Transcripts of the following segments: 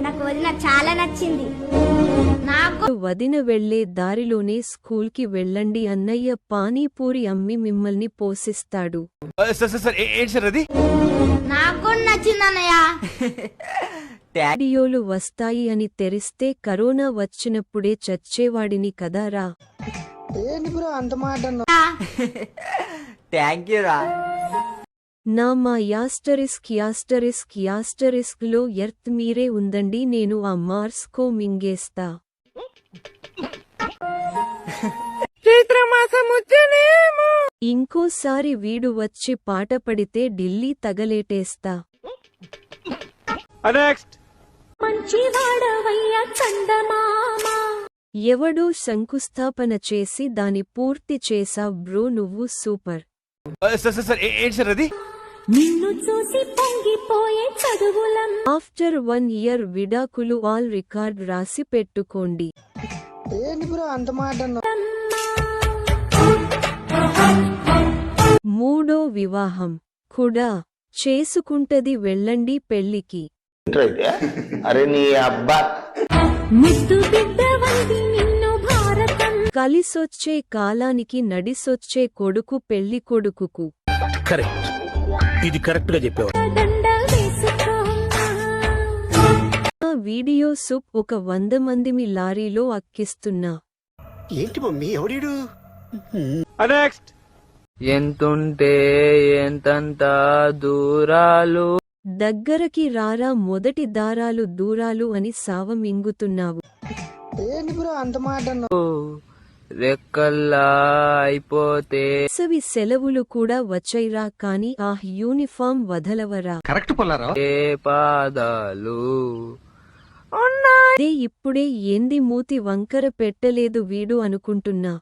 నాకు వదిన చాలా నచ్చింది. నాకు వదిన వెళ్లే దారిలోనే స్కూల్కి వెళ్ళండి అన్నయ్య పానీపూరి అమ్మి మిమ్మల్ని పోషిస్తాడు. నాకు నచ్చింది అన్నయ్య. వీడియోలు వస్తాయి అని తెరిస్తే కరోనా వచ్చినప్పుడే చచ్చేవాడిని కదారా. నా మా యాస్టరిస్క్ లో ఎర్త్ మీరే ఉందండి, నేను ఆ మార్స్ కో మింగేస్తా. ఇంకోసారి వీడు వచ్చి పాట పడితే ఢిల్లీ తగలేటేస్తా. ఎవడో శంకుస్థాపన చేసి దాని పూర్తి చేసావ్ బ్రో, నువ్వు సూపర్. నిన్ను చూసి పొంగిపోయే చదువులం. ఆఫ్టర్ 1 year విడాకులు ఆల్ రికార్డ్ రాసి పెట్టుకోండి. మూడో వివాహం కూడా చేసుకుంటది, వెళ్ళండి పెళ్లికి. కలిసొచ్చే కాలానికి నడిసొచ్చే కొడుకు పెళ్లి కొడుకుకు. ఇది కరెక్ట్ గా చెప్పావు. ఆ వీడియో సూప్ ఒక 100 మందిమి లారీలో అక్కిస్తున్నా. ఏంటి మమ్మీ ఎవడీడు? ఎంతుంటే ఎంతంత దూరాలు, దగ్గరకి రారా మొదటి దారాలు దూరాలు అని సావమింగుతున్నావు. రెక్కల్లా అయిపోతే. వేసవి సెలవులు కూడా వచ్చైరా కాని ఆ యూనిఫామ్ వదలవరా. కరెక్ట్ పొల్లారా. ఏ పాదాలు అదే ఇప్పుడే ఏంది మూతి వంకర పెట్టలేదు వీడు అనుకుంటున్నా.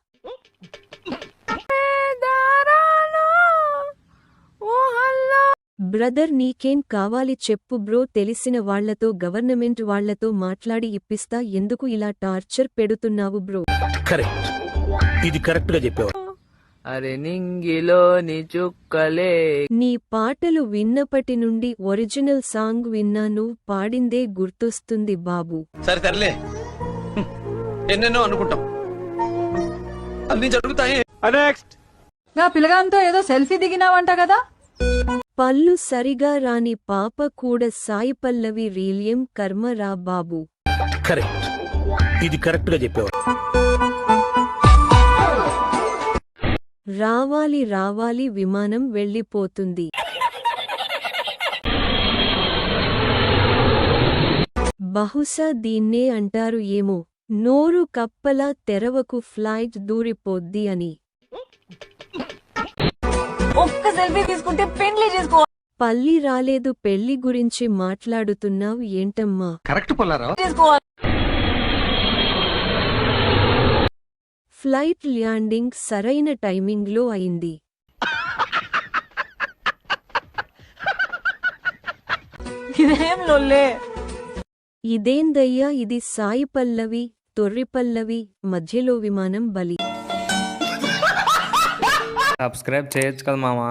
బ్రదర్ నీకేం కావాలి చెప్పు బ్రో, తెలిసిన వాళ్లతో గవర్నమెంట్ వాళ్లతో మాట్లాడి ఇప్పిస్తా, ఎందుకు ఇలా టార్చర్ పెడుతున్నావు బ్రో. ఇది కరెక్ట్ గా చెప్పావు. అరే నింగిలోని చుక్కలే. నీ పాటలు విన్నపటి నుండి ఒరిజినల్ సాంగ్ విన్నా, నువ్వు పాడిందే గుర్తొస్తుంది బాబు. సరే తరలే, ఎన్నెన్నో అనుకుంటాం, అన్ని జరుగుతాయి. నా పిల్లగాంతో ఏదో సెల్ఫీ దిగినావంట కదా. పళ్ళు సరిగా రాని పాప కూడా సాయి పల్లవి రీల్యం కర్మ రా బాబు. ఇది కరెక్ట్ గా చెప్పావు. రావాలి రావాలి విమానం వెళ్ళిపోతుంది. బహుశా దీన్నే అంటారు ఏమో, నోరు కప్పలా తెరవకు ఫ్లైట్ దూరిపోద్ది అని. ఒక్క సెల్ఫీ తీసుకుంటే పెళ్లి చేసుకో. పల్లి రాలేదు, పెళ్లి గురించి మాట్లాడుతున్నావు ఏంటమ్మా. కరెక్ట్ పొల్లారా. ఫ్లైట్ ల్యాండింగ్ సరైన టైమింగ్లో అయింది. ఇదేందయ్యా ఇది, సాయి పల్లవి తొర్రిపల్లవి మధ్యలో విమానం బలి. సబ్స్క్రైబ్ చేయొచ్చు కదా మామా.